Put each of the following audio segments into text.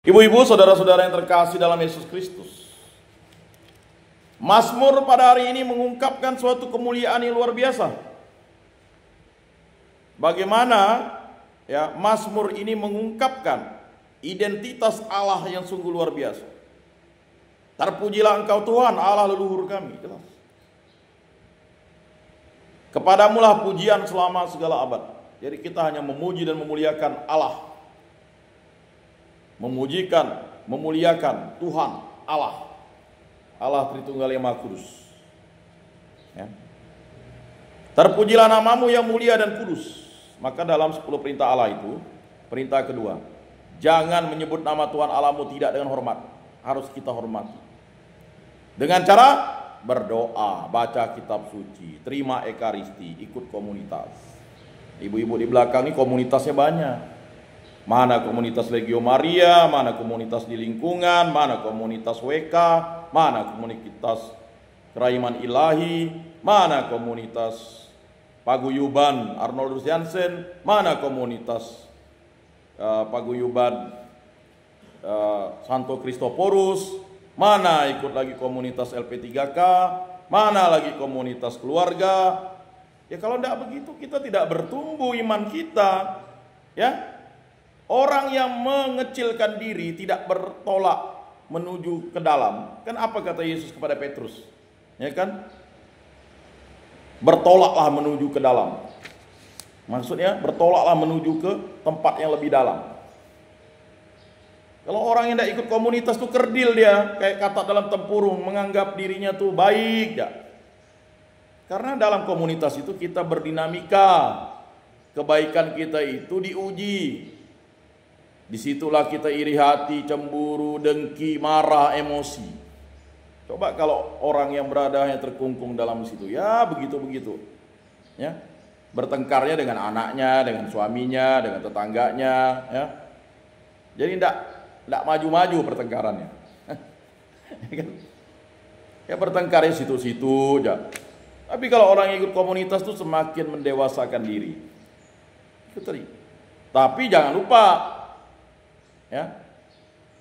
Ibu-ibu, saudara-saudara yang terkasih dalam Yesus Kristus, Mazmur pada hari ini mengungkapkan suatu kemuliaan yang luar biasa. Bagaimana ya Mazmur ini mengungkapkan identitas Allah yang sungguh luar biasa. Terpujilah Engkau Tuhan, Allah leluhur kami. Jelas. Kepadamulah pujian selama segala abad. Jadi kita hanya memuji dan memuliakan Allah. Memuliakan Tuhan Allah, Allah Tritunggal yang Maha Kudus. Ya. Terpujilah namamu yang mulia dan kudus. Maka dalam 10 perintah Allah itu, perintah kedua, jangan menyebut nama Tuhan Allahmu tidak dengan hormat. Harus kita hormati. Dengan cara berdoa, baca kitab suci, terima ekaristi, ikut komunitas. Ibu-ibu di belakang ini komunitasnya banyak. Mana komunitas Legio Maria, mana komunitas di lingkungan, mana komunitas WK, mana komunitas Keraiman Ilahi, mana komunitas Paguyuban Arnoldus Jansen, mana komunitas Paguyuban Santo Kristoporus, mana ikut lagi komunitas LP3K, mana lagi komunitas keluarga. Ya kalau tidak begitu kita tidak bertumbuh iman kita, ya. Orang yang mengecilkan diri tidak bertolak menuju ke dalam. Kan apa kata Yesus kepada Petrus? Ya kan? Bertolaklah menuju ke dalam. Maksudnya bertolaklah menuju ke tempat yang lebih dalam. Kalau orang yang tidak ikut komunitas tuh kerdil dia, kayak kata dalam tempurung, menganggap dirinya tuh baik ya. Karena dalam komunitas itu kita berdinamika. Kebaikan kita itu diuji. Disitulah kita iri hati, cemburu, dengki, marah, emosi. Coba kalau orang yang berada hanya terkungkung dalam situ, ya begitu-begitu. Ya, bertengkarnya dengan anaknya, dengan suaminya, dengan tetangganya. Ya, jadi tidak maju-maju pertengkarannya. Ya bertengkarnya situ-situ aja. Tapi kalau orang yang ikut komunitas itu semakin mendewasakan diri. Tapi jangan lupa, ya,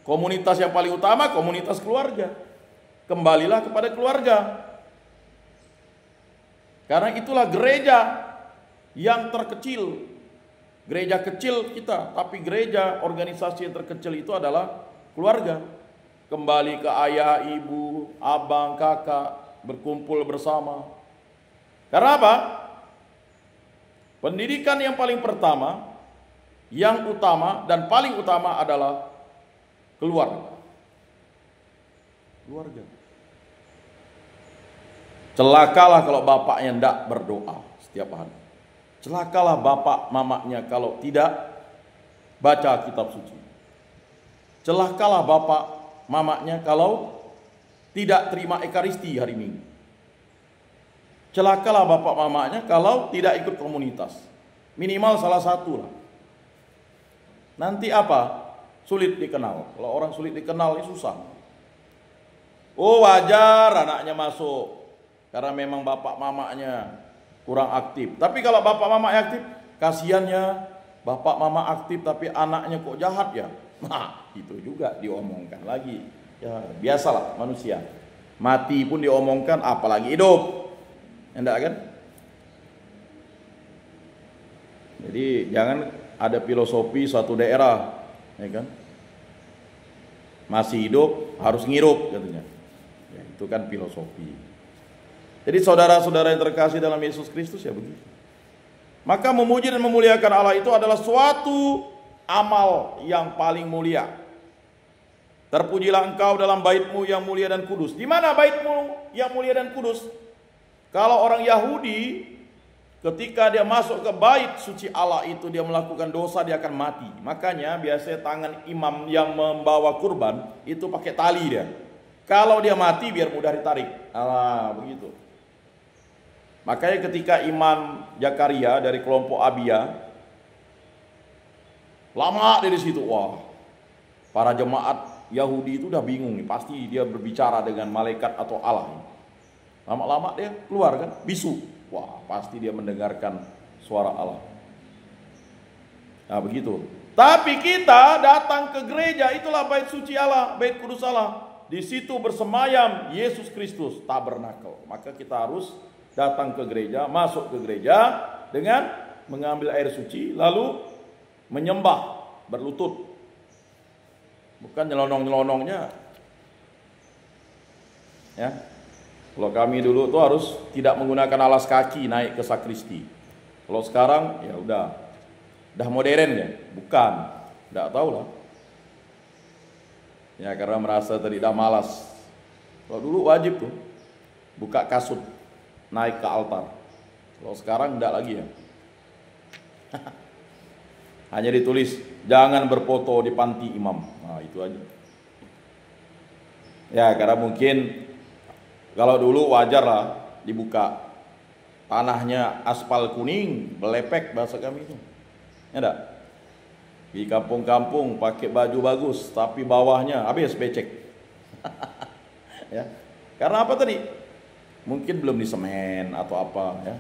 komunitas yang paling utama komunitas keluarga. Kembalilah kepada keluarga. Karena itulah gereja yang terkecil. Gereja kecil kita, tapi gereja organisasi yang terkecil itu adalah keluarga. Kembali ke ayah, ibu, abang, kakak, berkumpul bersama. Karena apa? Pendidikan yang paling pertama, yang utama dan paling utama adalah keluarga. Keluarga. Celakalah kalau bapaknya tidak berdoa setiap hari. Celakalah bapak mamanya kalau tidak baca kitab suci. Celakalah bapak mamanya kalau tidak terima ekaristi hari Minggu. Celakalah bapak mamanya kalau tidak ikut komunitas. Minimal salah satu lah. Nanti apa? Sulit dikenal. Kalau orang sulit dikenal ini susah. Oh wajar anaknya masuk karena memang bapak mamanya kurang aktif. Tapi kalau bapak mamanya aktif, kasihannya bapak mama aktif tapi anaknya kok jahat ya. Nah itu juga diomongkan lagi. Ya biasalah manusia. Mati pun diomongkan, apalagi hidup. Enggak kan? Jadi jangan ada filosofi suatu daerah, ya kan? Masih hidup harus ngirup katanya. Ya, itu kan filosofi. Jadi saudara-saudara yang terkasih dalam Yesus Kristus ya begitu. Maka memuji dan memuliakan Allah itu adalah suatu amal yang paling mulia. Terpujilah Engkau dalam bait-Mu yang mulia dan kudus. Di mana bait-Mu yang mulia dan kudus? Kalau orang Yahudi ketika dia masuk ke bait suci Allah itu dia melakukan dosa, dia akan mati. Makanya biasanya tangan imam yang membawa kurban itu pakai tali dia. Kalau dia mati biar mudah ditarik. Begitu. Makanya ketika Imam Zakaria dari kelompok Abia lama dari situ, wah, para jemaat Yahudi itu udah bingung nih, pasti dia berbicara dengan malaikat atau Allah. Lama-lama dia keluar kan, bisu. Wah, pasti dia mendengarkan suara Allah. Nah begitu. Tapi kita datang ke gereja, itulah bait suci Allah, bait kudus Allah. Di situ bersemayam Yesus Kristus, tabernakel. Maka kita harus datang ke gereja, masuk ke gereja dengan mengambil air suci, lalu menyembah, berlutut. Bukan nyelonong-nyelonongnya. Ya. Kalau kami dulu tuh harus tidak menggunakan alas kaki naik ke sakristi. Kalau sekarang ya udah modern ya? Bukan, tidak tahu lah. Ya karena merasa tidak malas. Kalau dulu wajib tuh buka kasut naik ke altar. Kalau sekarang tidak lagi ya. Hanya ditulis jangan berfoto di panti imam. Nah itu aja. Ya karena mungkin kalau dulu wajar lah dibuka. Tanahnya aspal kuning, belepek bahasa kami itu. Ya enggak? Di kampung-kampung pakai baju bagus, tapi bawahnya habis becek. Ya. Karena apa tadi? Mungkin belum disemen atau apa ya.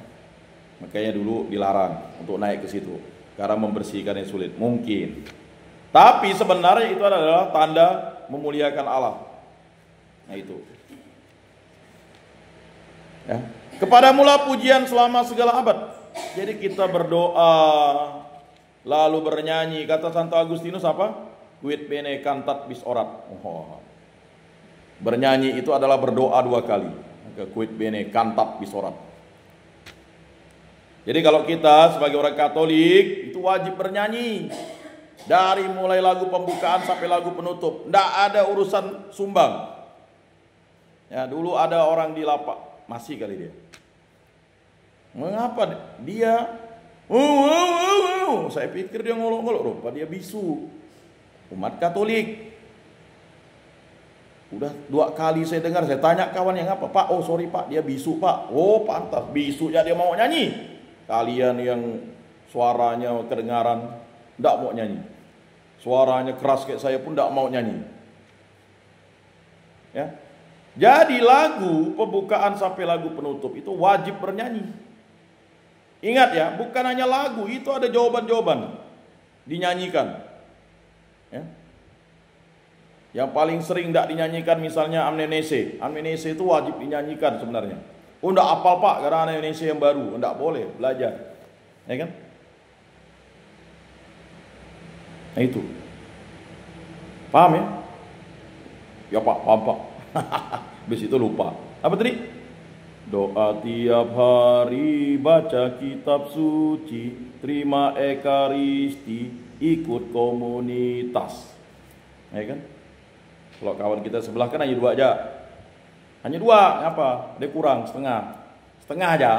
Makanya dulu dilarang untuk naik ke situ. Karena membersihkannya sulit, mungkin. Tapi sebenarnya itu adalah tanda memuliakan Allah. Nah itu. Ya. Kepadamulah pujian selama segala abad. Jadi kita berdoa, lalu bernyanyi. Kata Santo Agustinus apa? Quid bene cantat bis orat. Oh. Bernyanyi itu adalah berdoa 2 kali. Quid bene cantat bis orat. Jadi kalau kita sebagai orang Katolik itu wajib bernyanyi. Dari mulai lagu pembukaan sampai lagu penutup. Tidak ada urusan sumbang. Ya, dulu ada orang di lapak, masih kali dia. Mengapa dia saya pikir dia ngolok-ngolok, rupa dia bisu. Umat Katolik. Udah 2 kali saya dengar, saya tanya kawan yang apa, Pak, oh sorry Pak, dia bisu Pak. Oh pantas, bisu ya dia mau nyanyi. Kalian yang suaranya kedengaran, tidak mau nyanyi. Suaranya keras kayak saya pun tidak mau nyanyi. Ya. Jadi lagu pembukaan sampai lagu penutup itu wajib bernyanyi. Ingat ya, bukan hanya lagu, itu ada jawaban-jawaban dinyanyikan. Ya. Yang paling sering tidak dinyanyikan misalnya amnenese. Amnenese itu wajib dinyanyikan sebenarnya. Oh tidak apal Pak, karena amnenese yang baru. Tidak boleh, belajar. Ya kan? Nah itu. Paham ya? Ya Pak, paham Pak. Habis itu lupa. Apa tadi? Doa tiap hari, baca kitab suci, terima ekaristi, ikut komunitas. Ya kan? Kalau kawan kita sebelah kan hanya 2 aja. Hanya 2, apa? Dia kurang setengah. Setengah aja.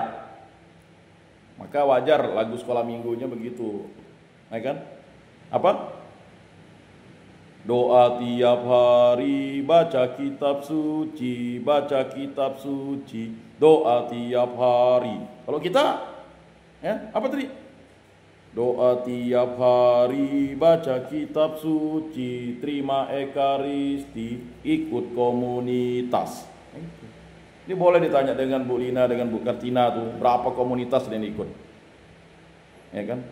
Maka wajar lagu sekolah minggunya begitu. Ya kan? Apa? Doa tiap hari, baca kitab suci, baca kitab suci, doa tiap hari. Kalau kita, ya apa tadi? Doa tiap hari, baca kitab suci, terima ekaristi, ikut komunitas. Ini boleh ditanya dengan Bu Lina, dengan Bu Kartina tuh, berapa komunitas yang ikut? Ya kan?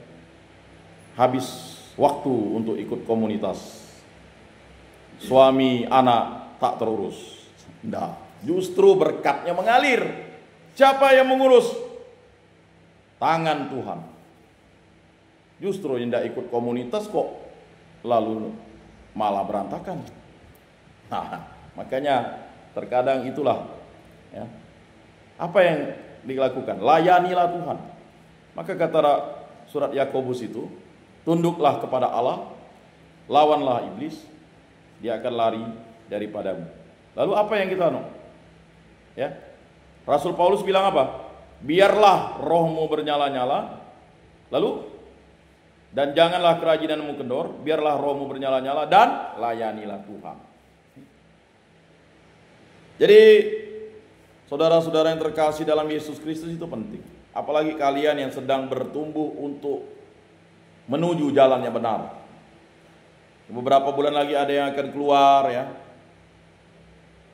Habis waktu untuk ikut komunitas. Suami, anak tak terurus. Tidak, justru berkatnya mengalir. Siapa yang mengurus? Tangan Tuhan. Justru yang tidak ikut komunitas kok lalu malah berantakan. Nah, makanya terkadang itulah ya, apa yang dilakukan? Layanilah Tuhan. Maka kata surat Yakobus itu, tunduklah kepada Allah, lawanlah iblis, dia akan lari daripadamu. Lalu apa yang kita ya? Rasul Paulus bilang apa? Biarlah rohmu bernyala-nyala. Lalu dan janganlah kerajinanmu kendor, biarlah rohmu bernyala-nyala dan layanilah Tuhan. Jadi saudara-saudara yang terkasih dalam Yesus Kristus itu penting. Apalagi kalian yang sedang bertumbuh untuk menuju jalan yang benar. Beberapa bulan lagi ada yang akan keluar ya.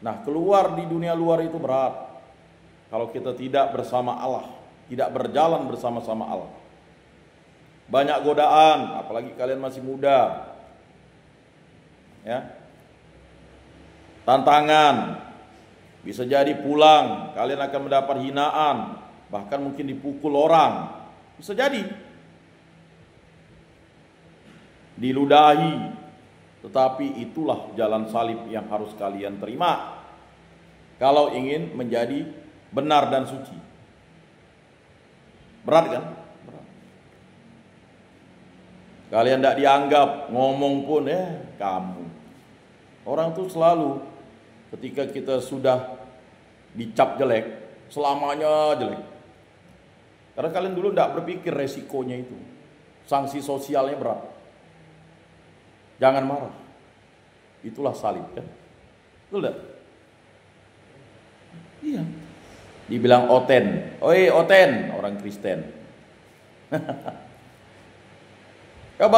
Nah, keluar di dunia luar itu berat. Kalau kita tidak bersama Allah, tidak berjalan bersama-sama Allah. banyak godaan, apalagi kalian masih muda. Ya. Tantangan, bisa jadi pulang, kalian akan mendapat hinaan, bahkan mungkin dipukul orang. Bisa jadi. Diludahi. Tetapi itulah jalan salib yang harus kalian terima kalau ingin menjadi benar dan suci. Berat kan? Berat. Kalian tidak dianggap, ngomong pun kamu. Orang tuh selalu ketika kita sudah dicap jelek, selamanya jelek. Karena kalian dulu tidak berpikir resikonya itu. Sanksi sosialnya berat. Jangan marah. Itulah salib kan. Betul tidak? Iya. Dibilang oten. Oi oten, orang Kristen. Ya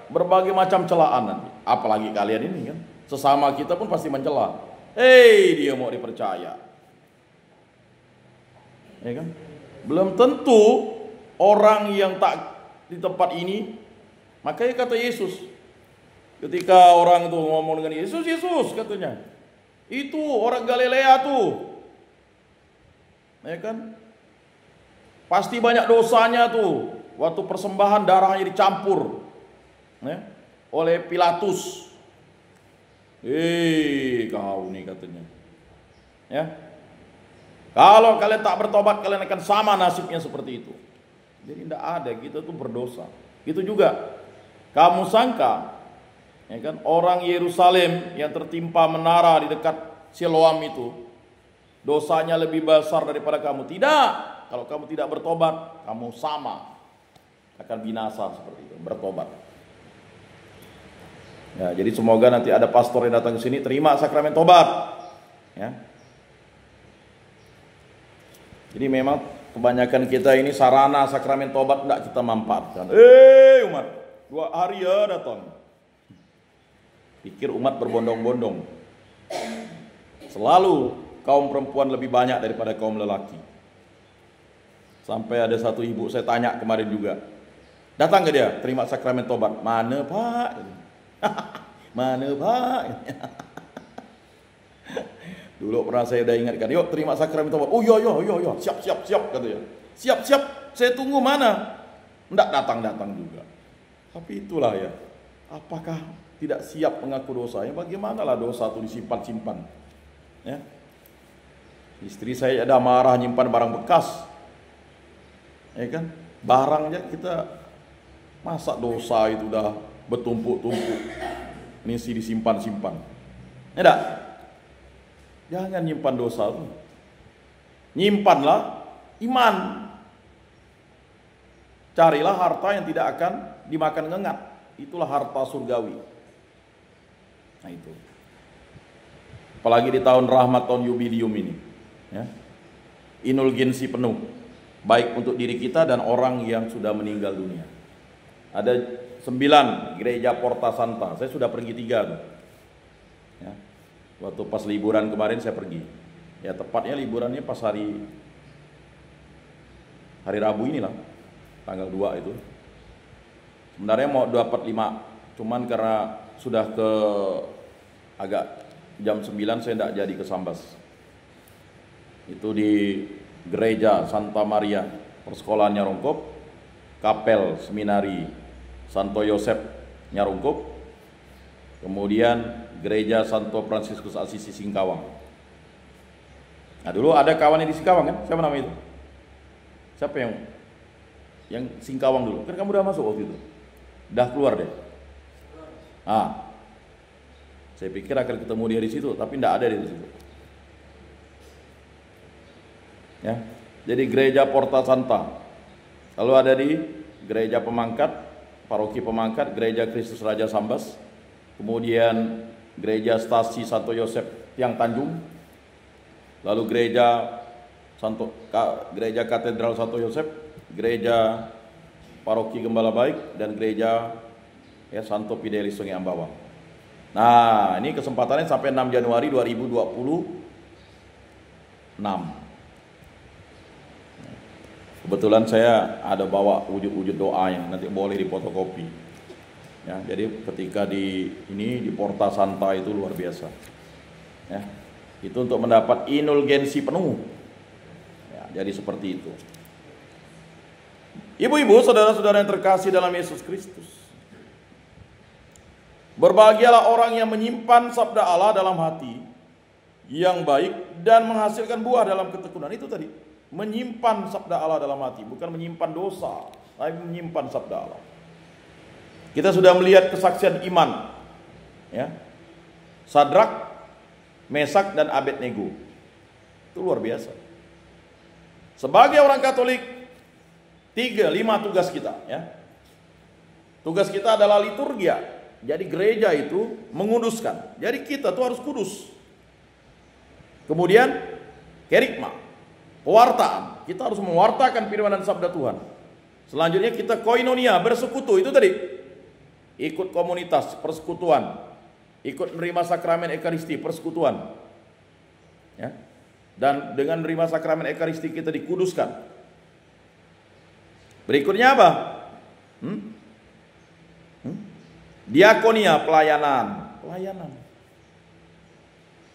berbagai macam celaan nanti. Apalagi kalian ini kan. Sesama kita pun pasti mencela. Hei, dia mau dipercaya. Ya kan? Belum tentu orang yang tak di tempat ini. Makanya kata Yesus, ketika orang itu ngomong dengan Yesus, Yesus katanya, itu orang Galilea tuh, ya kan? Pasti banyak dosanya tuh. Waktu persembahan darahnya dicampur, ya, oleh Pilatus. Kau nih katanya, ya. Kalau kalian tak bertobat, kalian akan sama nasibnya seperti itu. Jadi tidak ada, kita tuh berdosa. Itu juga kamu sangka, ya kan, orang Yerusalem yang tertimpa menara di dekat Siloam itu dosanya lebih besar daripada kamu. Tidak. Kalau kamu tidak bertobat, kamu sama akan binasa seperti itu. Bertobat. Ya, jadi semoga nanti ada pastor yang datang ke sini terima sakramen tobat. Ya. Jadi memang kebanyakan kita ini sarana sakramen tobat tidak kita manfaatkan. Umat, 2 hari ya datang. Pikir umat berbondong-bondong. Selalu kaum perempuan lebih banyak daripada kaum lelaki. Sampai ada satu ibu saya tanya kemarin juga. Datang ke dia, terima sakramen tobat. Mana Pak? Mana Pak? Dulu pernah saya udah ingatkan, yuk terima sakramen tobat. Oh iya, siap katanya. Siap, saya tunggu mana? Enggak datang juga. Tapi itulah ya, apakah tidak siap mengaku dosanya? Bagaimanalah dosa itu disimpan-simpan? Ya. Istri saya ada marah nyimpan barang bekas. Ya kan? Barangnya kita, masa dosa itu udah bertumpuk-tumpuk, mesti disimpan-simpan. Ya enggak? Jangan nyimpan dosa itu. Nyimpanlah iman. Carilah harta yang tidak akan dimakan ngengat. Itulah harta surgawi. Nah itu. Apalagi di tahun rahmat, tahun yubilium ini. Ya. Indulgensi penuh. Baik untuk diri kita dan orang yang sudah meninggal dunia. Ada 9 gereja Porta Santa. Saya sudah pergi 3 tuh. Ya. Waktu pas liburan kemarin saya pergi. Ya tepatnya liburannya pas hari Rabu inilah. Tanggal 2 itu. Sebenarnya mau dapat 5. Cuman karena sudah ke agak jam 9 saya tidak jadi ke Sambas. Itu di gereja Santa Maria Persekolahan Nyarongkop, Kapel Seminari Santo Yosep Nyarongkop, kemudian gereja Santo Fransiskus Asisi Singkawang. Nah dulu ada kawannya di Singkawang kan? Siapa nama itu? Siapa yang Singkawang dulu? Kan kamu udah masuk waktu itu. Udah keluar deh. Saya pikir akan ketemu dia di situ, tapi tidak ada di situ. Ya. Jadi gereja Porta Santa. Lalu ada di gereja Pemangkat, paroki Pemangkat, gereja Kristus Raja Sambas. Kemudian gereja Stasi Santo Yosep Tiang Tanjung, lalu gereja Katedral Santo Yosep, gereja Paroki Gembala Baik, dan gereja Santo Fidelis Sungai Ambawang. Nah ini kesempatannya sampai 6 Januari 2026. Kebetulan saya ada bawa wujud-wujud doa yang nanti boleh difotokopi. Ya, jadi ketika di Porta Santa itu luar biasa. Ya, itu untuk mendapat indulgensi penuh. Ya, jadi seperti itu. Ibu-ibu, saudara-saudara yang terkasih dalam Yesus Kristus. Berbahagialah orang yang menyimpan sabda Allah dalam hati yang baik dan menghasilkan buah dalam ketekunan. Itu tadi, menyimpan sabda Allah dalam hati, bukan menyimpan dosa, tapi menyimpan sabda Allah. Kita sudah melihat kesaksian iman, ya, Sadrak, Mesak dan Abednego. Itu luar biasa. Sebagai orang Katolik, 5 tugas kita, ya. Tugas kita adalah liturgia. Jadi gereja itu menguduskan. Jadi kita tuh harus kudus. Kemudian kerigma, pewartaan. Kita harus mewartakan firman dan sabda Tuhan. Selanjutnya kita koinonia, bersekutu. Itu tadi. Ikut komunitas, persekutuan. Ikut menerima sakramen Ekaristi, persekutuan. Ya. Dan dengan menerima sakramen Ekaristi kita dikuduskan. Berikutnya apa? Diakonia, pelayanan.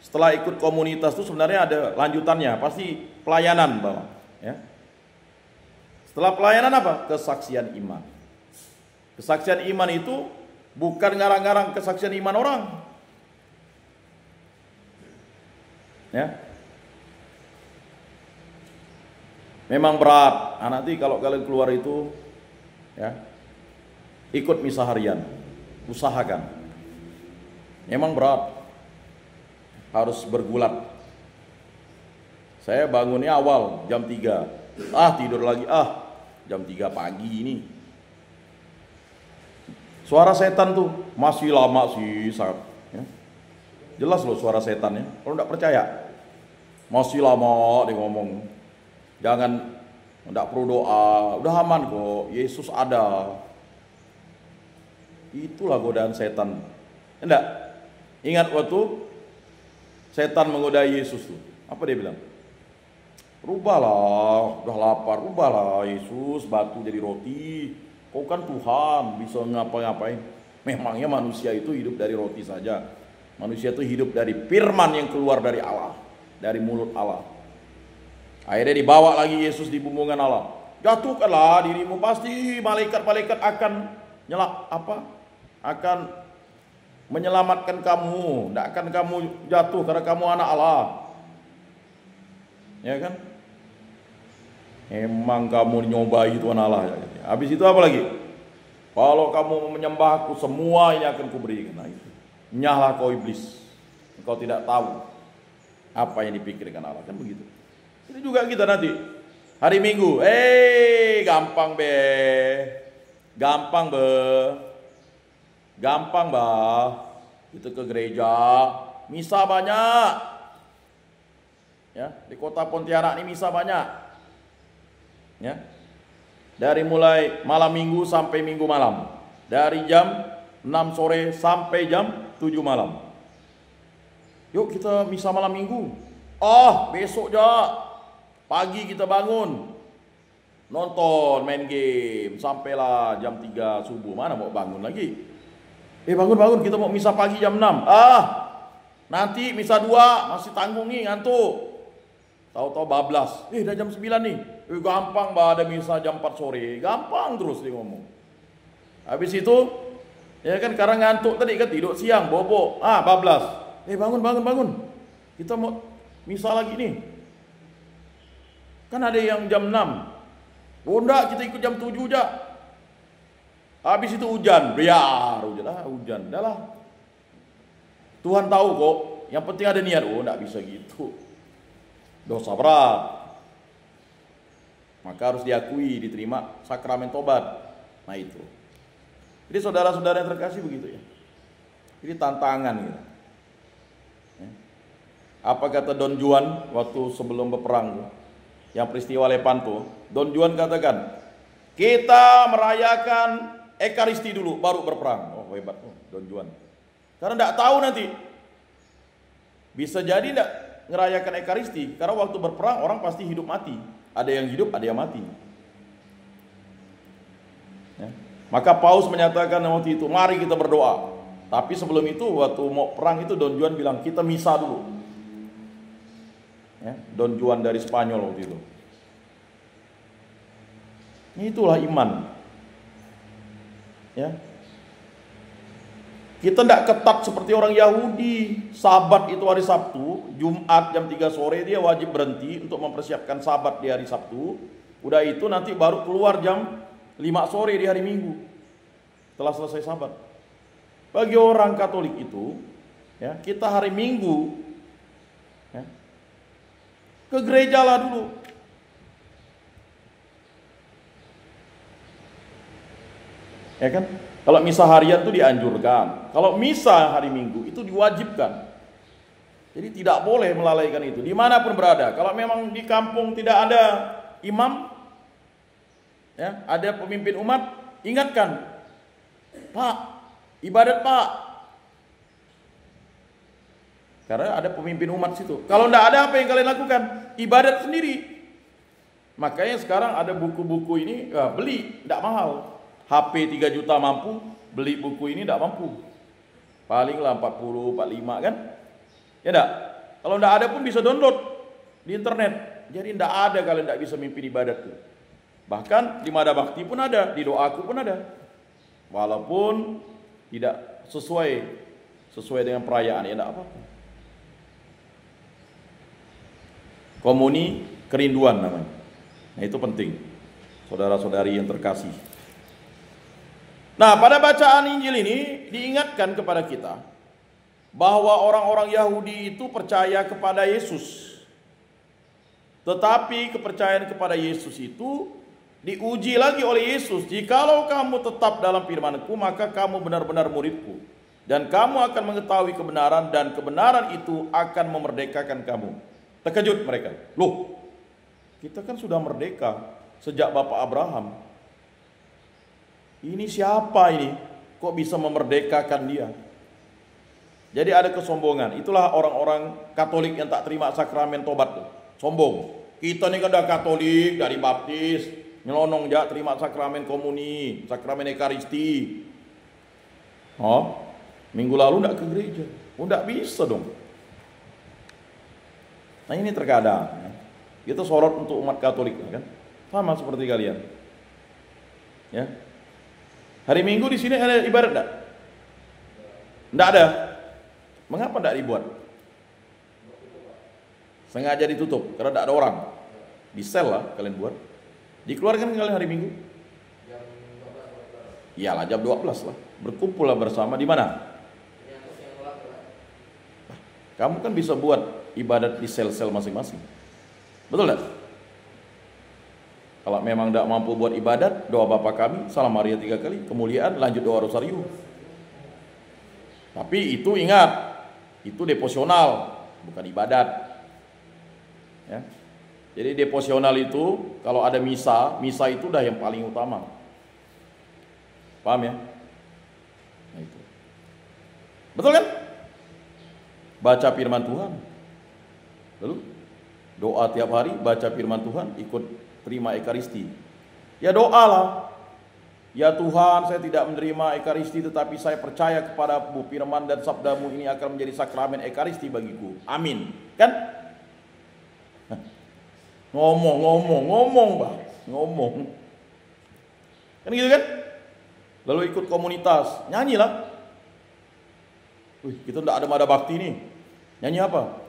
Setelah ikut komunitas itu sebenarnya ada lanjutannya, pasti pelayanan, Bapak, ya. Setelah pelayanan apa? Kesaksian iman. Kesaksian iman itu bukan ngarang-ngarang kesaksian iman orang. Ya. Memang berat. Nah, nanti kalau kalian keluar itu, ya, ikut misa harian. Usahakan. Memang berat. Harus bergulat. Saya bangunnya awal jam 3. Tidur lagi. Jam 3 pagi ini. Suara setan tuh masih lama sih, saat, ya. Jelas loh suara setannya. Kalau enggak percaya, masih lama dia ngomong. Jangan, enggak perlu doa. Udah aman kok. Yesus ada. Itulah godaan setan. Enggak? Ingat waktu setan menggodai Yesus tuh. Apa dia bilang? Rubahlah, udah lapar, rubahlah Yesus batu jadi roti. Kau kan Tuhan, bisa ngapa-ngapain. Memangnya manusia itu hidup dari roti saja. Manusia itu hidup dari firman yang keluar dari Allah, dari mulut Allah. Akhirnya dibawa lagi Yesus di bumbungan Allah. Jatuhkanlah dirimu, pasti malaikat-malaikat akan akan menyelamatkan kamu. Tidak akan kamu jatuh karena kamu anak Allah. Ya kan? Emang kamu nyobai Tuhan Allah. Habis itu apa lagi? Kalau kamu menyembah aku, semua ini akan kuberikan. Nah, itu. Nyahlah kau iblis. Engkau tidak tahu apa yang dipikirkan Allah. Kan begitu. Itu juga kita nanti. Hari Minggu. Gampang be. Gampang be. Gampang bah. Itu ke gereja. Misa banyak. Ya, di kota Pontianak ini misa banyak. Ya. Dari mulai malam Minggu sampai Minggu malam. Dari jam 6 sore sampai jam 7 malam. Yuk kita misa malam Minggu. Besok ya. Pagi kita bangun. Nonton, main game. Sampailah jam 3 subuh. Mana mau bangun lagi? Bangun kita mau misa pagi jam 6. Nanti misa 2 masih tanggung nih, ngantuk. Tahu-tahu bablas. Udah jam 9 nih. Gampang bah, ada misa jam 4 sore. Gampang terus dia ngomong. Habis itu, ya kan karena ngantuk tadi kan tidur siang, bobo. Bablas. Bangun. Kita mau misa lagi nih. Kan ada yang jam 6. Enggak, kita ikut jam 7 aja. Habis itu hujan. Hujan. Dah lah. Tuhan tahu kok. Yang penting ada niat. Enggak bisa gitu. Dosa berat. Maka harus diakui, diterima sakramen tobat. Nah itu. Jadi saudara-saudara yang terkasih begitu ya. Ini tantangan gitu. Ya. Apa kata Don Juan waktu sebelum berperang, yang peristiwa Lepanto? Don Juan katakan, kita merayakan Ekaristi dulu, baru berperang. Hebat Don Juan. Karena tidak tahu nanti. Bisa jadi tidak ngerayakan Ekaristi, karena waktu berperang orang pasti hidup mati. Ada yang hidup, ada yang mati. Maka Paus menyatakan waktu itu, mari kita berdoa. Tapi sebelum itu, waktu mau perang itu Don Juan bilang, kita misa dulu. Ya, Don Juan dari Spanyol waktu itu. Itulah iman. Ya. Kita tidak ketat seperti orang Yahudi. Sabat itu hari Sabtu, Jumat jam 3 sore dia wajib berhenti untuk mempersiapkan sabat di hari Sabtu. Udah itu nanti baru keluar jam 5 sore di hari Minggu setelah selesai sabat. Bagi orang Katolik itu, ya, kita hari Minggu, ya, ke gereja lah dulu. Ya kan? Kalau misa harian itu dianjurkan. Kalau misa hari Minggu itu diwajibkan. Jadi tidak boleh melalaikan itu dimanapun berada. Kalau memang di kampung tidak ada imam, ya, ada pemimpin umat, ingatkan, Pak, ibadat Pak. Karena ada pemimpin umat situ. Kalau tidak ada, apa yang kalian lakukan? Ibadat sendiri. Makanya sekarang ada buku-buku ini, beli, tidak mahal. HP 3 juta mampu, beli buku ini tidak mampu. Palinglah 40, 45 kan? Ya enggak? Kalau tidak ada pun bisa download di internet. Jadi tidak ada kalian tidak bisa mimpin ibadat itu. Bahkan di Mada Bakti pun ada, di doaku pun ada. Walaupun tidak sesuai dengan perayaan, ya tidak apa-apa. Komuni kerinduan namanya. Nah itu penting, saudara-saudari yang terkasih. Nah pada bacaan Injil ini diingatkan kepada kita bahwa orang-orang Yahudi itu percaya kepada Yesus. Tetapi kepercayaan kepada Yesus itu diuji lagi oleh Yesus. Jikalau kamu tetap dalam firman-Ku, maka kamu benar-benar murid-Ku. Dan kamu akan mengetahui kebenaran, dan kebenaran itu akan memerdekakan kamu. Terkejut mereka. Loh, kita kan sudah merdeka sejak Bapak Abraham. Ini siapa ini? Kok bisa memerdekakan dia? Jadi ada kesombongan. Itulah orang-orang Katolik yang tak terima sakramen tobat. Sombong. Kita ini kan udah Katolik, dari Baptis, nyelonong ya terima sakramen komuni, sakramen Ekaristi. Oh, minggu lalu enggak ke gereja. Oh, enggak bisa dong. Nah ini terkadang kita sorot untuk umat Katolik kan, sama seperti kalian. Ya, hari Minggu di sini ada ibadat enggak? Enggak ada. Mengapa enggak dibuat? Sengaja ditutup karena enggak ada orang. Di sel lah kalian buat. Dikeluarkan kalian hari Minggu? Iyalah jam 12 lah. Berkumpul lah bersama di mana? Kamu kan bisa buat ibadat di sel-sel masing-masing. Betul enggak? Kalau memang tidak mampu buat ibadat, doa Bapa Kami, Salam Maria 3 kali, kemuliaan, lanjut doa Rosario. Tapi itu ingat, itu devosional, bukan ibadat. Ya. Jadi devosional itu kalau ada misa itu udah yang paling utama. Paham ya? Nah itu. Betul kan? Baca firman Tuhan. Lalu doa tiap hari, baca firman Tuhan, ikut terima Ekaristi. Ya doalah. Ya Tuhan, saya tidak menerima Ekaristi, tetapi saya percaya kepada-Mu, firman dan sabda-Mu ini akan menjadi sakramen Ekaristi bagiku. Amin. Kan? Ngomong, Bang. Ngomong. Kan gitu kan? Lalu ikut komunitas, nyanyilah. Wih, kita tidak ada Mada Bakti nih. Nyanyi apa?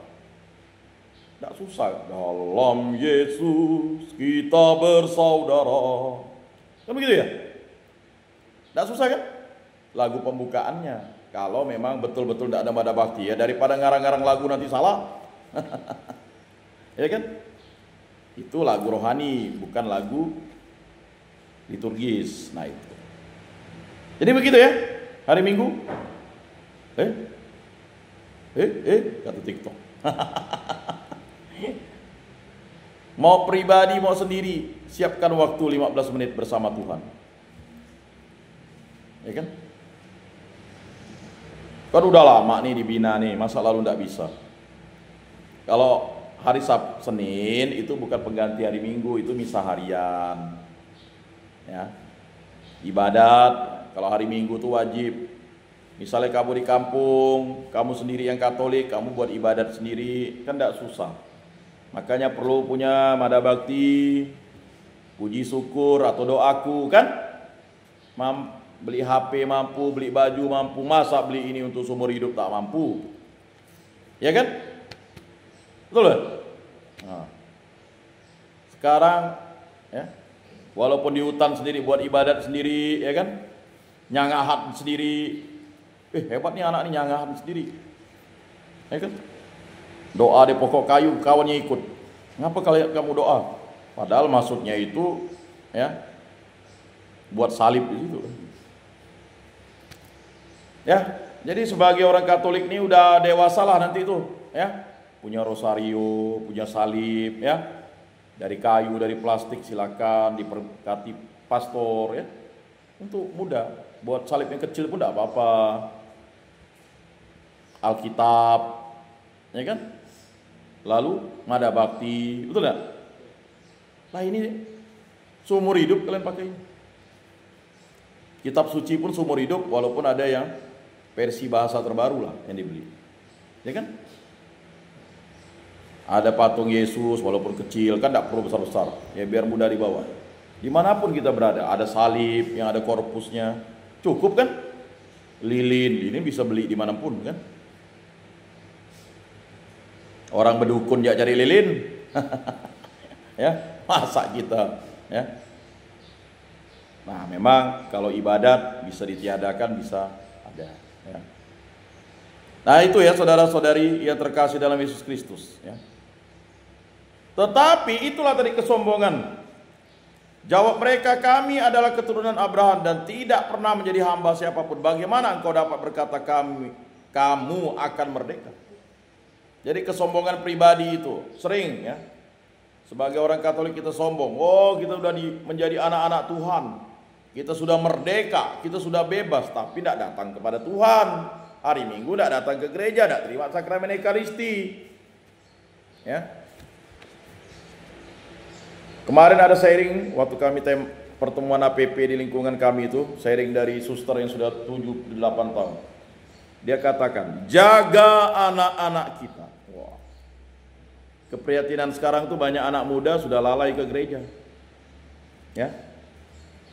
Tidak susah. Dalam Yesus kita bersaudara. Kan begitu ya? Tidak susah kan? Lagu pembukaannya. Kalau memang betul-betul tidak ada Mada Bakti ya, daripada ngarang-ngarang lagu nanti salah. Ya kan? Itu lagu rohani, bukan lagu liturgis. Nah itu. Jadi begitu ya, hari Minggu. Kata TikTok. Mau pribadi, mau sendiri, siapkan waktu 15 menit bersama Tuhan. Ya kan? Kan udah lama nih dibina nih, masa lalu nggak bisa. Kalau hari Senin itu bukan pengganti hari Minggu, itu misa harian. Ya. Ibadat, kalau hari Minggu tuh wajib. Misalnya kamu di kampung, kamu sendiri yang Katolik, kamu buat ibadat sendiri, kan tidak susah. Makanya perlu punya mada bakti, puji syukur atau doaku, kan? Beli HP mampu, beli baju mampu, masa beli ini untuk seumur hidup tak mampu? Ya kan? Betul kan? Nah, sekarang ya, walaupun di hutan sendiri buat ibadat sendiri, ya kan? Nyangahat sendiri. Hebat nih anak ini nyangahat sendiri. Ya kan? Doa di pokok kayu, kawannya ikut. Ngapa kalian kamu doa? Padahal maksudnya itu ya buat salib di situ. Ya, jadi sebagai orang Katolik ini udah dewasa lah nanti itu, ya. Punya rosario, punya salib, ya. Dari kayu, dari plastik silakan diberkati pastor, ya. Untuk muda, buat salib yang kecil pun tidak apa-apa. Alkitab, ya kan? Lalu mada bakti, betul enggak? Nah ini seumur hidup kalian pakai. Kitab suci pun seumur hidup, walaupun ada yang versi bahasa terbaru lah yang dibeli, ya kan? Ada patung Yesus walaupun kecil, kan tidak perlu besar-besar, ya biar mudah dibawa. Dimanapun kita berada, ada salib yang ada korpusnya, cukup kan? Lilin, ini bisa beli dimanapun kan? Orang berdukun ya cari lilin, ya masa kita, ya. Nah memang kalau ibadat bisa ditiadakan, bisa ada. Ya. Nah itu ya saudara-saudari yang terkasih dalam Yesus Kristus. Ya. Tetapi itulah tadi kesombongan. Jawab mereka, kami adalah keturunan Abraham dan tidak pernah menjadi hamba siapapun. Bagaimana engkau dapat berkata kamu akan merdeka? Jadi kesombongan pribadi itu sering ya. Sebagai orang Katolik kita sombong. Oh kita sudah menjadi anak-anak Tuhan. Kita sudah merdeka, kita sudah bebas. Tapi tidak datang kepada Tuhan. Hari Minggu tidak datang ke gereja, tidak terima sakramen Ekaristi. Ya. Kemarin ada sharing waktu kami pertemuan APP di lingkungan kami itu, sharing dari suster yang sudah 78 tahun. Dia katakan, jaga anak-anak kita. Wah. Keprihatinan sekarang tuh banyak anak muda sudah lalai ke gereja. Ya.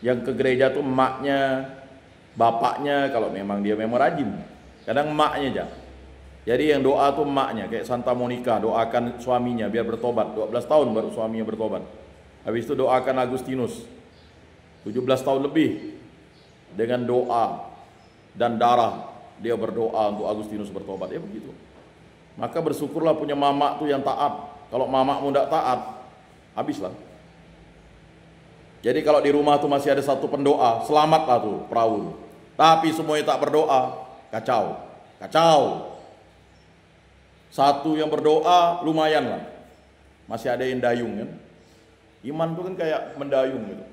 Yang ke gereja tuh emaknya, bapaknya kalau memang dia memang rajin. Kadang emaknya aja. Jadi yang doa tuh emaknya, kayak Santa Monica, doakan suaminya biar bertobat. 12 tahun baru suaminya bertobat. Habis itu doakan Agustinus 17 tahun lebih dengan doa dan darah dia berdoa untuk Agustinus bertobat. Ya begitu. Maka bersyukurlah punya mama tuh yang taat. Kalau mamamu tidak taat, habislah. Jadi kalau di rumah tuh masih ada satu pendoa, selamatlah tuh perahu. Tapi semuanya tak berdoa, kacau. Kacau. Satu yang berdoa lumayan lah. Masih ada yang dayung kan. Iman itu kan kayak mendayung gitu.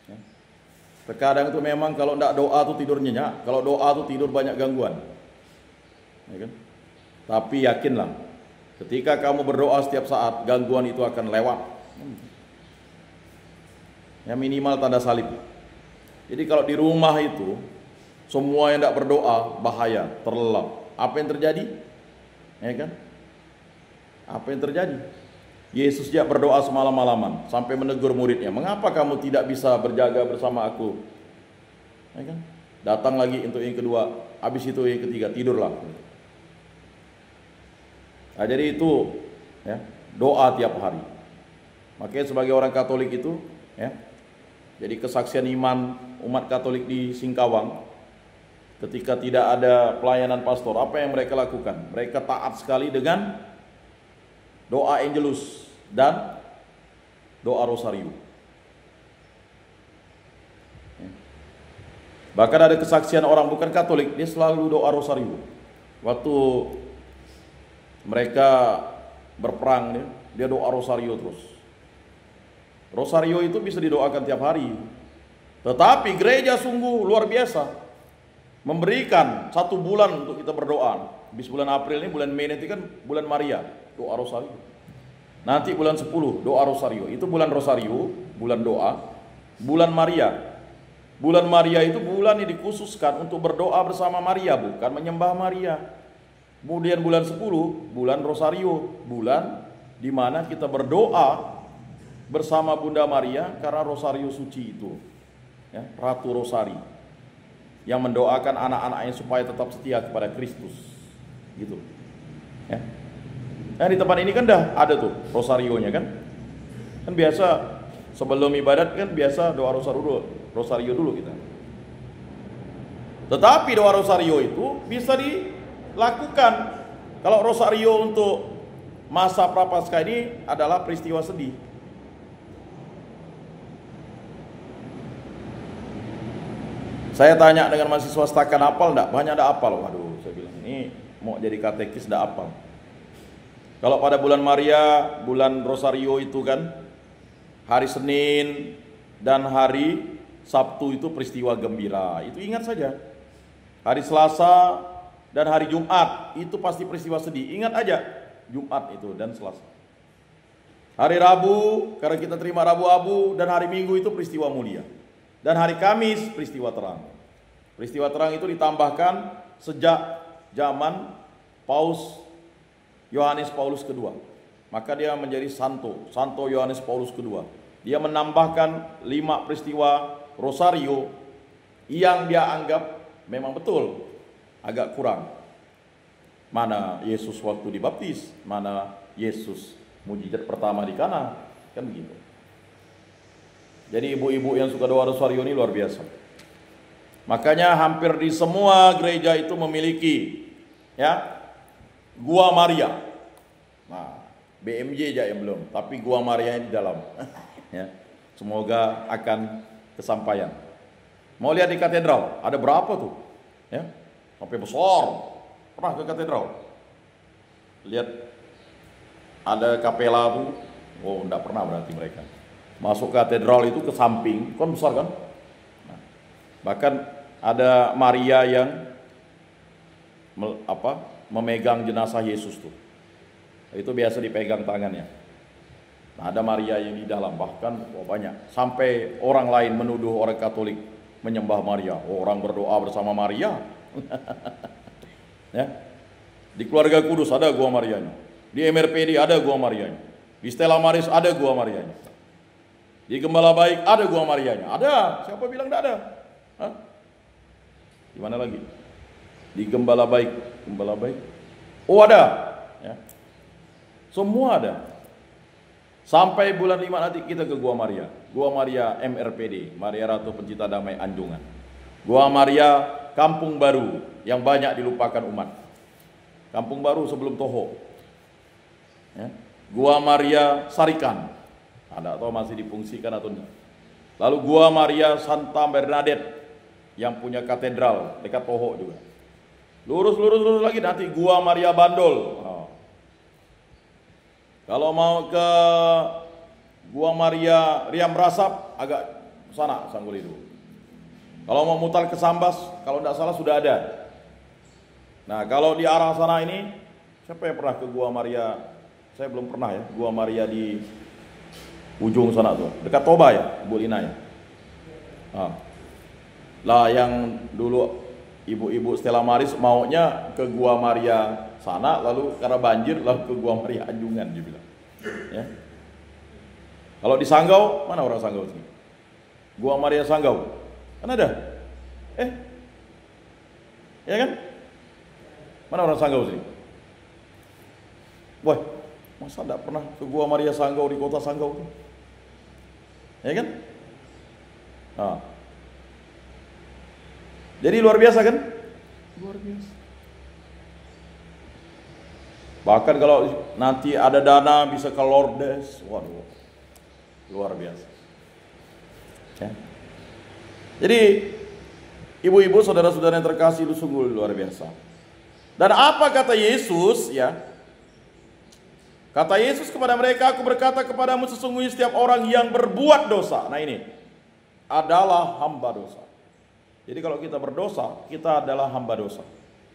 Ya. Terkadang itu memang kalau tidak doa tuh tidur nyenyak, kalau doa tuh tidur banyak gangguan. Ya kan? Tapi yakinlah, ketika kamu berdoa setiap saat, gangguan itu akan lewat. Ya minimal tanda salib. Jadi kalau di rumah itu semua yang tidak berdoa bahaya, terlelap. Apa yang terjadi? Ya kan? Apa yang terjadi? Yesus dia berdoa semalam-malaman sampai menegur muridnya, mengapa kamu tidak bisa berjaga bersama aku? Ya kan? Datang lagi untuk yang kedua, habis itu yang ketiga, tidurlah. Nah, jadi itu ya, doa tiap hari. Makanya sebagai orang Katolik itu ya, jadi kesaksian iman umat Katolik di Singkawang, ketika tidak ada pelayanan pastor, apa yang mereka lakukan? Mereka taat sekali dengan doa Angelus dan doa Rosario. Bahkan ada kesaksian orang bukan Katolik, dia selalu doa Rosario. Waktu mereka berperang, dia doa Rosario terus. Rosario itu bisa didoakan tiap hari. Tetapi gereja sungguh luar biasa, memberikan 1 bulan untuk kita berdoa. Habis bulan April ini, bulan Mei nanti kan bulan Maria, doa Rosario. Nanti bulan 10 doa Rosario. Itu bulan Rosario, bulan doa. bulan Maria. Bulan Maria itu bulan yang dikhususkan untuk berdoa bersama Maria, bukan menyembah Maria. Kemudian bulan 10, bulan Rosario, bulan di mana kita berdoa bersama Bunda Maria karena Rosario suci itu, ya, Ratu Rosari, yang mendoakan anak-anaknya supaya tetap setia kepada Kristus, gitu. Ya. Nah, di tempat ini kan dah ada tuh Rosarionya kan? Kan biasa sebelum ibadat kan biasa doa Rosario dulu kita. Tetapi doa Rosario itu bisa dilakukan. Kalau Rosario untuk masa Prapaskah ini adalah peristiwa sedih. Saya tanya dengan mahasiswa setakan hafal enggak? Banyak ada hafal. Waduh, saya bilang ini mau jadi katekis enggak hafal. Kalau pada bulan Maria, bulan Rosario itu kan hari Senin dan hari Sabtu itu peristiwa gembira. Itu ingat saja. Hari Selasa dan hari Jumat itu pasti peristiwa sedih. Ingat aja Jumat itu dan Selasa. Hari Rabu karena kita terima Rabu Abu, dan hari Minggu itu peristiwa mulia. Dan hari Kamis peristiwa terang. Peristiwa terang itu ditambahkan sejak zaman Paus Yohanes Paulus kedua. Maka dia menjadi Santo Yohanes Paulus kedua. Dia menambahkan 5 peristiwa Rosario yang dia anggap memang betul agak kurang. Mana Yesus waktu dibaptis, mana Yesus mujizat pertama di Kana, kan begitu. Jadi ibu-ibu yang suka doa Rosario ini luar biasa. Makanya hampir di semua gereja itu memiliki, ya, Gua Maria. Nah, BMJ aja yang belum, tapi Gua Maria di dalam. Ya, semoga akan kesampaian. Mau lihat di katedral, ada berapa tuh? Ya, sampai besar. Pernah ke katedral? Lihat ada kapela tuh. Oh, enggak pernah berarti mereka. Masuk katedral itu ke samping, kan besar kan? Nah, bahkan ada Maria yang memegang jenazah Yesus tuh. Itu biasa dipegang tangannya. Nah, ada Maria yang di dalam, bahkan banyak. Sampai orang lain menuduh orang Katolik menyembah Maria. Oh, orang berdoa bersama Maria. Ya. Di Keluarga Kudus ada Gua Marianya. Di MRPD ada Gua Marianya. Di Stella Maris ada Gua Marianya. Di Gembala Baik ada Gua Marianya. Ada. Siapa bilang tidak ada? Hah? Di mana lagi? Di Gembala Baik. Gembala Baik. Oh, ada. Ya. Semua ada. Sampai bulan 5 nanti kita ke Gua Maria. Gua Maria MRPD, Maria Ratu Pencipta Damai Anjungan. Gua Maria Kampung Baru yang banyak dilupakan umat. Kampung Baru sebelum Toho. Ya. Gua Maria Sarikan. Ada atau masih difungsikan atau enggak. Lalu Gua Maria Santa Bernadette yang punya katedral dekat Toho juga. Lurus lagi nanti Gua Maria Bandol. Oh. Kalau mau ke Gua Maria Riam Rasap agak sana Sanggolido. Kalau mau mutar ke Sambas, kalau tidak salah sudah ada. Nah, kalau di arah sana ini, siapa yang pernah ke Gua Maria? Saya belum pernah ya, Gua Maria di ujung sana tuh, dekat Toba ya, Ibu Lina ya. Nah. Lah yang dulu ibu-ibu Stella Maris maunya ke Gua Maria sana, lalu karena banjir lalu ke Gua Maria Anjungan dia bilang. Ya. Kalau di Sanggau, mana orang Sanggau sini? Gua Maria Sanggau. Kan ada? Ya kan? Mana orang Sanggau sini? Wah, masa enggak pernah ke Gua Maria Sanggau di kota Sanggau tuh? Ya kan? Nah. Jadi luar biasa kan? Luar biasa. Bahkan kalau nanti ada dana bisa ke Lourdes, waduh, luar biasa. Ya. Jadi ibu-ibu, saudara-saudara yang terkasih, itu sungguh luar biasa. Dan apa kata Yesus? Ya, kata Yesus kepada mereka, aku berkata kepadamu sesungguhnya setiap orang yang berbuat dosa, nah ini adalah hamba dosa. Jadi kalau kita berdosa, kita adalah hamba dosa.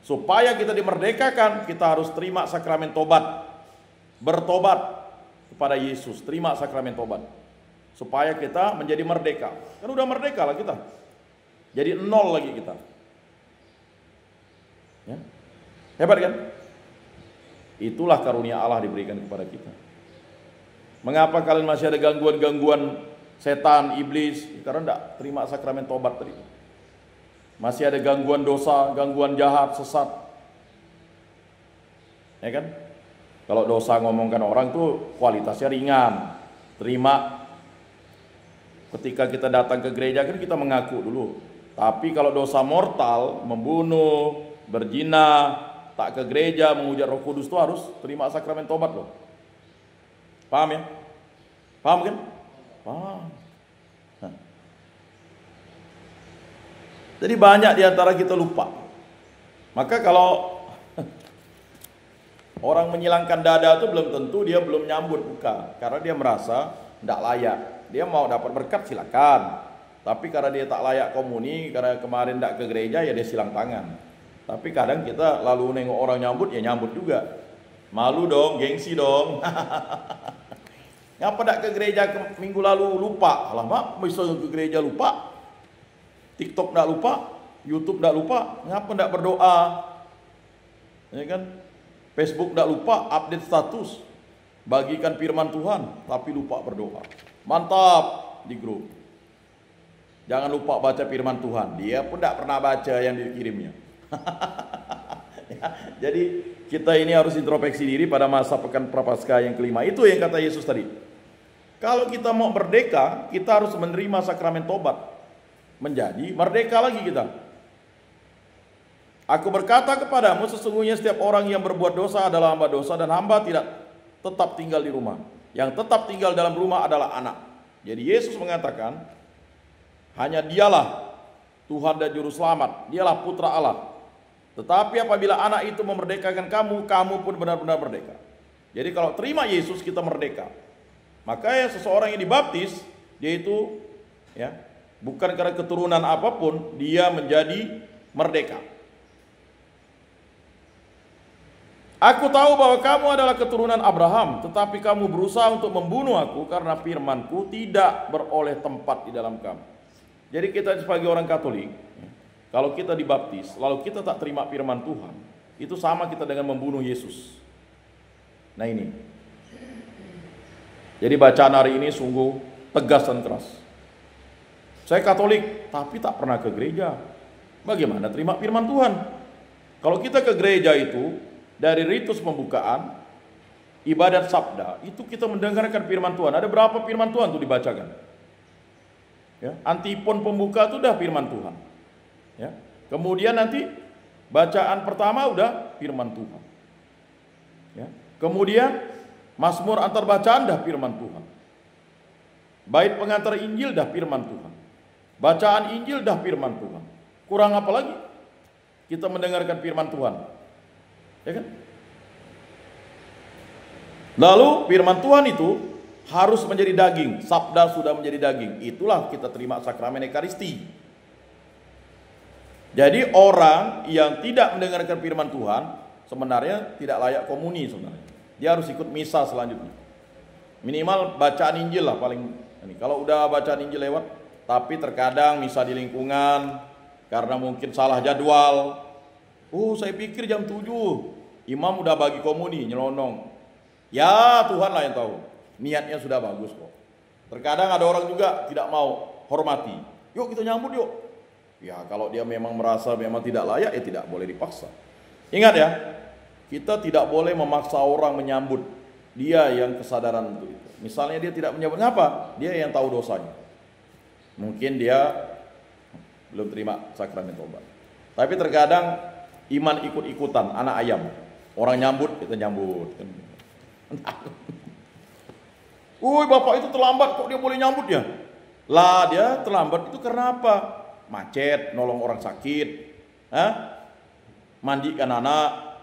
Supaya kita dimerdekakan, kita harus terima sakramen tobat. Bertobat kepada Yesus, terima sakramen tobat. supaya kita menjadi merdeka. Kan udah merdeka lah kita. Jadi nol lagi kita. Ya. Hebat kan? Itulah karunia Allah diberikan kepada kita. Mengapa kalian masih ada gangguan-gangguan setan, iblis? Karena tidak terima sakramen tobat tadi. Masih ada gangguan dosa, gangguan jahat, sesat. Ya kan? Kalau dosa ngomongkan orang tuh kualitasnya ringan, terima. Ketika kita datang ke gereja kan kita mengaku dulu. Tapi kalau dosa mortal, membunuh, berzina, tak ke gereja, mengujar Roh Kudus itu harus terima sakramen tobat loh. Paham ya? Paham kan? Paham. Nah. Jadi banyak diantara kita lupa. Maka kalau orang menyilangkan dada itu belum tentu dia belum nyambut buka, karena dia merasa tidak layak. Dia mau dapat berkat silakan. Tapi karena dia tak layak komuni, karena kemarin tidak ke gereja ya dia silang tangan. Tapi kadang kita lalu nengok orang nyambut ya nyambut juga. Malu dong, gengsi dong. Ngapa tidak ke gereja minggu lalu lupa? Alamak, bisa ke gereja lupa. TikTok tidak lupa, YouTube tidak lupa. Ngapa tidak berdoa? Ya kan? Facebook tidak lupa update status, bagikan firman Tuhan, tapi lupa berdoa. Mantap di grup. Jangan lupa baca firman Tuhan. Dia pun tidak pernah baca yang dikirimnya. Ya, jadi kita ini harus introspeksi diri pada masa pekan Prapaskah yang kelima. Itu yang kata Yesus tadi. Kalau kita mau merdeka, kita harus menerima sakramen tobat. Menjadi merdeka lagi kita. Aku berkata kepadamu, sesungguhnya setiap orang yang berbuat dosa adalah hamba dosa, dan hamba tidak tetap tinggal di rumah. Yang tetap tinggal dalam rumah adalah anak. Jadi Yesus mengatakan, hanya dialah Tuhan dan Juru Selamat, dialah Putra Allah. Tetapi apabila anak itu memerdekakan kamu, kamu pun benar-benar merdeka. Jadi kalau terima Yesus kita merdeka. Makanya seseorang yang dibaptis, dia itu ya, bukan karena keturunan apapun, dia menjadi merdeka. Aku tahu bahwa kamu adalah keturunan Abraham, tetapi kamu berusaha untuk membunuh aku karena firmanku tidak beroleh tempat di dalam kamu. Jadi kita sebagai orang Katolik, kalau kita dibaptis, lalu kita tak terima firman Tuhan, itu sama kita dengan membunuh Yesus. Nah ini. Jadi bacaan hari ini sungguh tegas dan keras. Saya Katolik, tapi tak pernah ke gereja. Bagaimana terima firman Tuhan? Kalau kita ke gereja itu, dari ritus pembukaan, ibadat sabda, itu kita mendengarkan firman Tuhan. Ada berapa firman Tuhan itu dibacakan? Ya, antipon pembuka itu udah firman Tuhan. Ya. Kemudian nanti bacaan pertama udah firman Tuhan. Ya. Kemudian Mazmur antar bacaan dah firman Tuhan. Bait pengantar Injil dah firman Tuhan. Bacaan Injil dah firman Tuhan. Kurang apa lagi? Kita mendengarkan firman Tuhan. Ya kan? Lalu firman Tuhan itu harus menjadi daging. Sabda sudah menjadi daging. Itulah kita terima sakramen Ekaristi. Jadi orang yang tidak mendengarkan firman Tuhan sebenarnya tidak layak komuni sebenarnya. Dia harus ikut misa selanjutnya. Minimal bacaan Injil lah paling ini. Kalau udah bacaan Injil lewat, tapi terkadang misa di lingkungan karena mungkin salah jadwal. Oh, saya pikir jam 7. Imam udah bagi komuni, nyelonong. Ya, Tuhan lah yang tahu. Niatnya sudah bagus kok. Terkadang ada orang juga tidak mau hormati. Yuk kita nyambut yuk. Ya, kalau dia memang merasa memang tidak layak, ya tidak boleh dipaksa. Ingat ya, kita tidak boleh memaksa orang menyambut. Dia yang kesadaran untuk itu. Misalnya dia tidak menyambut, ngapa? Dia yang tahu dosanya. Mungkin dia belum terima sakramen tobat. Tapi terkadang iman ikut-ikutan, anak ayam. Orang nyambut, kita nyambut. Woi, bapak itu terlambat, kok dia boleh nyambut ya? Lah, dia terlambat itu karena apa? Macet, nolong orang sakit, mandikan anak,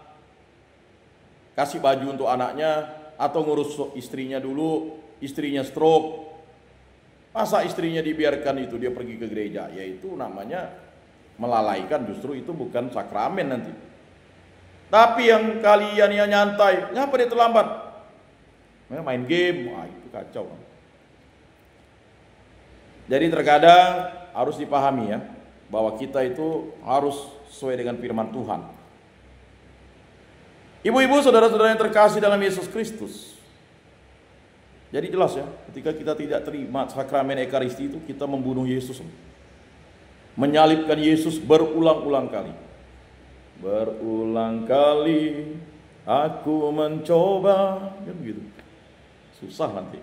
kasih baju untuk anaknya, atau ngurus istrinya dulu, istrinya stroke. Masa istrinya dibiarkan itu dia pergi ke gereja? Yaitu namanya melalaikan, justru itu bukan sakramen nanti. Tapi yang kalian yang nyantai, ngapa dia terlambat? Main game, wah itu kacau. Jadi terkadang harus dipahami ya, bahwa kita itu harus sesuai dengan firman Tuhan. Ibu-ibu, saudara-saudara yang terkasih dalam Yesus Kristus. Jadi jelas ya, ketika kita tidak terima sakramen Ekaristi itu, kita membunuh Yesus. Menyalibkan Yesus berulang-ulang kali. Berulang kali aku mencoba, kan begitu. Susah nanti.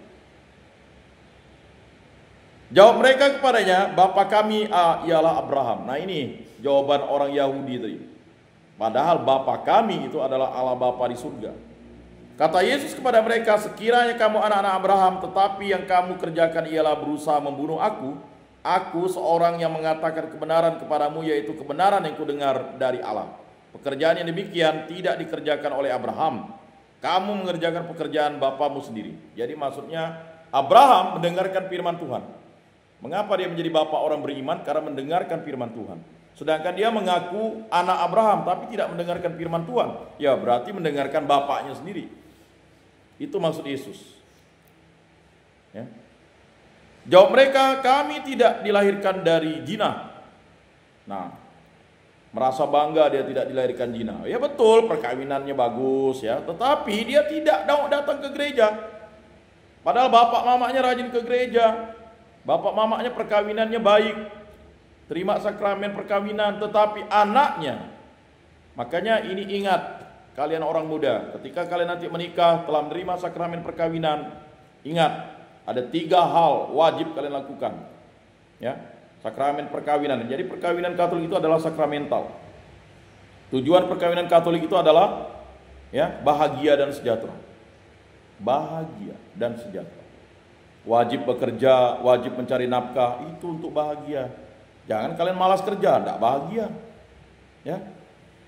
Jawab mereka kepadanya, Bapa kami ialah Abraham. Nah ini jawaban orang Yahudi tadi. Padahal Bapa kami itu adalah Allah Bapa di surga. Kata Yesus kepada mereka, sekiranya kamu anak-anak Abraham, tetapi yang kamu kerjakan ialah berusaha membunuh aku seorang yang mengatakan kebenaran kepadamu, yaitu kebenaran yang kudengar dari Allah. Pekerjaan yang demikian tidak dikerjakan oleh Abraham. Kamu mengerjakan pekerjaan bapamu sendiri. Jadi maksudnya Abraham mendengarkan firman Tuhan. Mengapa dia menjadi bapak orang beriman? Karena mendengarkan firman Tuhan. Sedangkan dia mengaku anak Abraham tapi tidak mendengarkan firman Tuhan. Ya berarti mendengarkan bapaknya sendiri. Itu maksud Yesus. Ya. Jawab mereka, kami tidak dilahirkan dari zina. Nah, merasa bangga dia tidak dilahirkan zina. Ya betul, perkawinannya bagus ya, tetapi dia tidak datang ke gereja. Padahal bapak mamanya rajin ke gereja. Bapak mamanya perkawinannya baik, terima sakramen perkawinan, tetapi anaknya. Makanya ini ingat, kalian orang muda, ketika kalian nanti menikah telah menerima sakramen perkawinan, ingat, ada 3 hal wajib kalian lakukan. Ya, sakramen perkawinan. Jadi perkawinan Katolik itu adalah sakramental. Tujuan perkawinan Katolik itu adalah ya, bahagia dan sejahtera. Bahagia dan sejahtera. Wajib bekerja, wajib mencari nafkah, itu untuk bahagia. Jangan kalian malas kerja, tidak bahagia. Ya,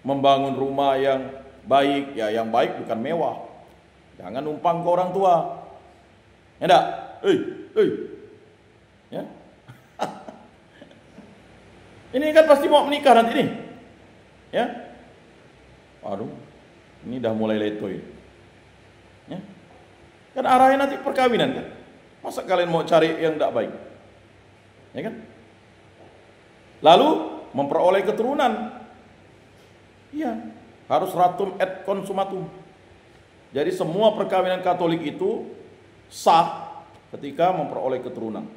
membangun rumah yang baik, ya yang baik bukan mewah. Jangan numpang ke orang tua. Ya enggak? Ya. Ini kan pasti mau menikah nanti nih. Ya. Aduh, ini dah mulai letoy. Ya. Kan arahnya nanti perkawinan kan. Masa kalian mau cari yang tidak baik? Ya kan? Lalu memperoleh keturunan. Iya, harus ratum et consumatum. Jadi semua perkawinan Katolik itu sah ketika memperoleh keturunan.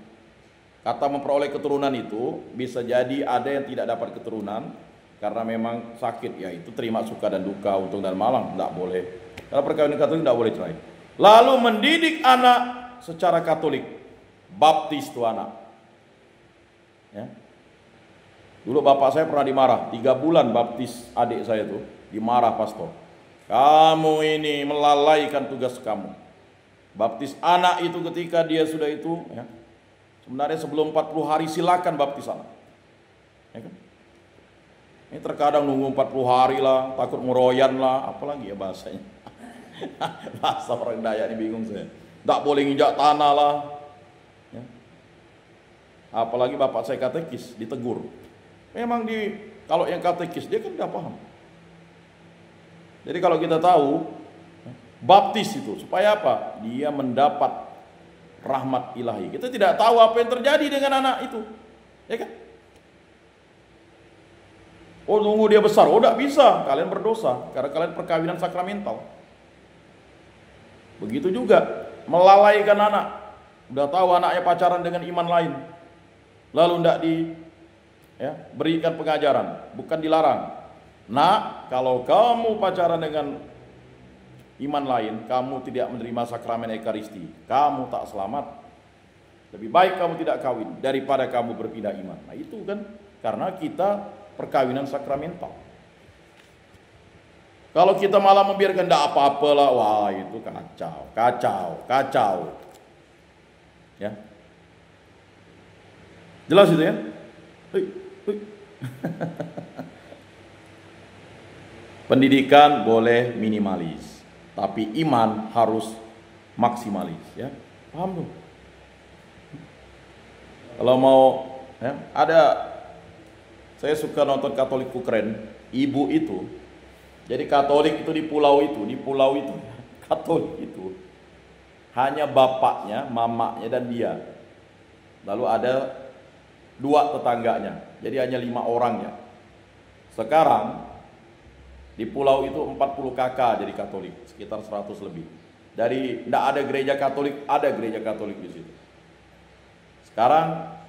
Kata memperoleh keturunan itu bisa jadi ada yang tidak dapat keturunan karena memang sakit, ya itu terima suka dan duka, untung dan malang, tidak boleh. Karena perkawinan Katolik tidak boleh cerai. Lalu mendidik anak secara Katolik, baptis itu anak. Ya. Dulu bapak saya pernah dimarah, 3 bulan baptis adik saya tuh, dimarah pastor. Kamu ini melalaikan tugas kamu. Baptis anak itu ketika dia sudah itu, ya, sebenarnya sebelum 40 hari silakan baptis anak. Ya kan? Ini terkadang nunggu 40 hari lah, takut meroyan lah, apalagi ya bahasanya. Bahasa orang Dayak ini bingung saya. Tidak boleh nginjak tanah lah. Ya. Apalagi bapak saya katekis, ditegur. Memang kalau yang katekis dia kan tidak paham. Jadi kalau kita tahu baptis itu supaya apa? Dia mendapat rahmat ilahi. Kita tidak tahu apa yang terjadi dengan anak itu, ya kan? Oh tunggu dia besar, oh tidak bisa, kalian berdosa karena kalian perkawinan sakramental. Begitu juga melalaikan anak, udah tahu anaknya pacaran dengan iman lain, lalu tidak berikan pengajaran, bukan dilarang. Nah, kalau kamu pacaran dengan iman lain, kamu tidak menerima sakramen Ekaristi, kamu tak selamat. Lebih baik kamu tidak kawin daripada kamu berpindah iman. Nah itu kan karena kita perkawinan sakramental. Kalau kita malah membiarkan tidak apa-apa lah, wah itu kacau. Ya, jelas itu ya. Pendidikan boleh minimalis, tapi iman harus maksimalis, ya. Paham tuh? Kalau mau, ya, saya suka nonton Katolik keren, ibu itu. Jadi Katolik itu di pulau itu, Katolik itu hanya bapaknya, mamanya dan dia. Lalu ada 2 tetangganya, jadi hanya 5 orang ya. Sekarang di pulau itu 40 kakak jadi Katolik, sekitar 100 lebih. Dari tidak ada gereja Katolik, ada gereja Katolik di situ. Sekarang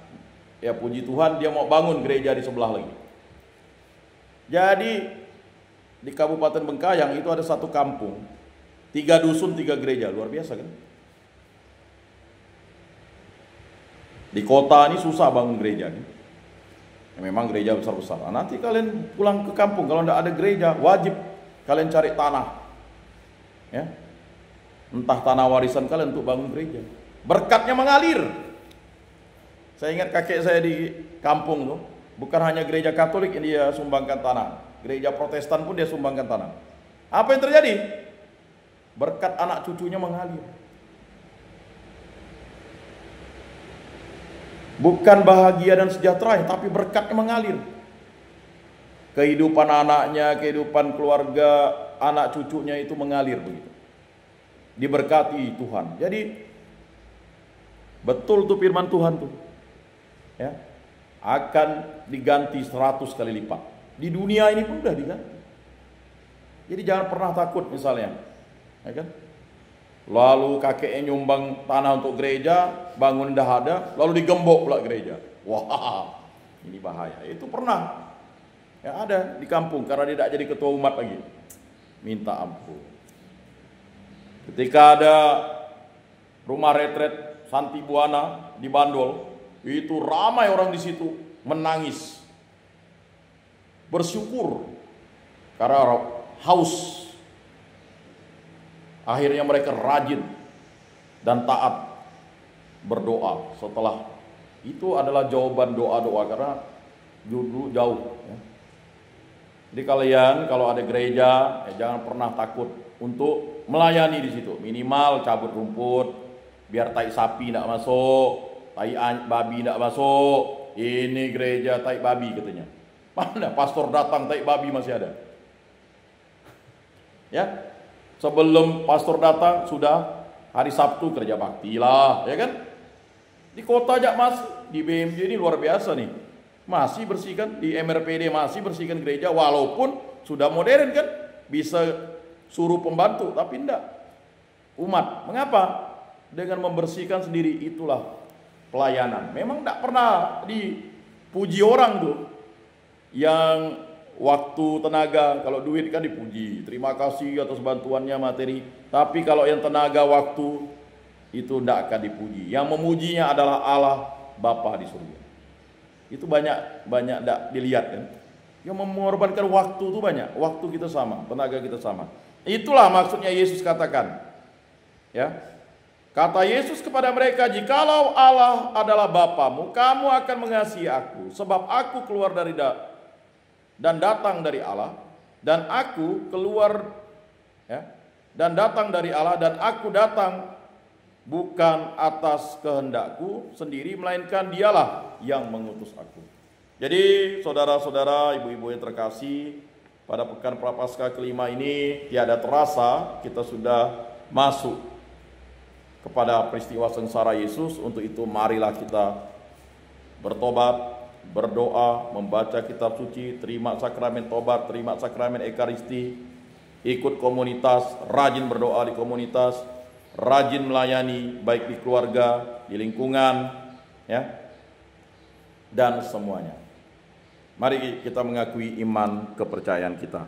ya puji Tuhan dia mau bangun gereja di sebelah lagi. Jadi di Kabupaten Bengkayang itu ada satu kampung, 3 dusun 3 gereja, luar biasa kan? Di kota ini susah bangun gereja kan? Ya, memang gereja besar-besar. Nah, nanti kalian pulang ke kampung, kalau tidak ada gereja, wajib kalian cari tanah, ya, entah tanah warisan kalian untuk bangun gereja. Berkatnya mengalir. Saya ingat kakek saya di kampung tuh, bukan hanya gereja Katolik yang dia sumbangkan tanah, gereja Protestan pun dia sumbangkan tanah. Apa yang terjadi? Berkat anak cucunya mengalir. Bukan bahagia dan sejahtera, tapi berkatnya mengalir. Kehidupan anaknya, kehidupan keluarga, anak cucunya itu mengalir begitu. Diberkati Tuhan. Jadi betul tuh firman Tuhan tuh. Ya. Akan diganti 100 kali lipat. Di dunia ini pun udah diganti. Jadi jangan pernah takut misalnya. Ya kan? Lalu kakeknya nyumbang tanah untuk gereja, bangun dah ada, lalu digembok pula gereja. Wah, ini bahaya. Itu pernah ya ada di kampung karena dia tidak jadi ketua umat lagi. Minta ampun. Ketika ada rumah retret Santi Buana di Bandol, itu ramai orang di situ menangis, bersyukur karena haus. Akhirnya mereka rajin dan taat berdoa. Setelah itu adalah jawaban doa-doa karena dulu jauh. Ya. Jadi kalian kalau ada gereja, jangan pernah takut untuk melayani di situ. Minimal cabut rumput, biar tai sapi tidak masuk, tai babi tidak masuk. Ini gereja tai babi katanya. Mana pastor datang tai babi masih ada. Ya. Sebelum pastor datang sudah hari Sabtu kerja bakti lah, ya kan? Di kota aja masih, di BMJ ini luar biasa nih. Masih bersihkan, di MRPD masih bersihkan gereja walaupun sudah modern kan? Bisa suruh pembantu, tapi enggak. Umat, mengapa? Dengan membersihkan sendiri itulah pelayanan. Memang enggak pernah dipuji orang tuh. Yang waktu, tenaga, kalau duit kan dipuji, terima kasih atas bantuannya materi. Tapi kalau yang tenaga, waktu, itu tidak akan dipuji. Yang memujinya adalah Allah Bapa di surga. Itu banyak tidak dilihat kan. Yang mengorbankan waktu itu banyak. Waktu kita sama, tenaga kita sama. Itulah maksudnya Yesus katakan. Ya, kata Yesus kepada mereka, jikalau Allah adalah Bapamu, kamu akan mengasihi aku, sebab aku keluar dari dan datang dari Allah, dan aku keluar ya, dan datang dari Allah, dan aku datang bukan atas kehendakku sendiri, melainkan dialah yang mengutus aku. Jadi saudara-saudara, ibu-ibu yang terkasih, pada pekan Prapaskah kelima ini tiada terasa kita sudah masuk kepada peristiwa sengsara Yesus. Untuk itu marilah kita bertobat, berdoa, membaca kitab suci, terima sakramen tobat, terima sakramen ekaristi, ikut komunitas, rajin berdoa di komunitas, rajin melayani baik di keluarga, di lingkungan, ya, dan semuanya. Mari kita mengakui iman kepercayaan kita.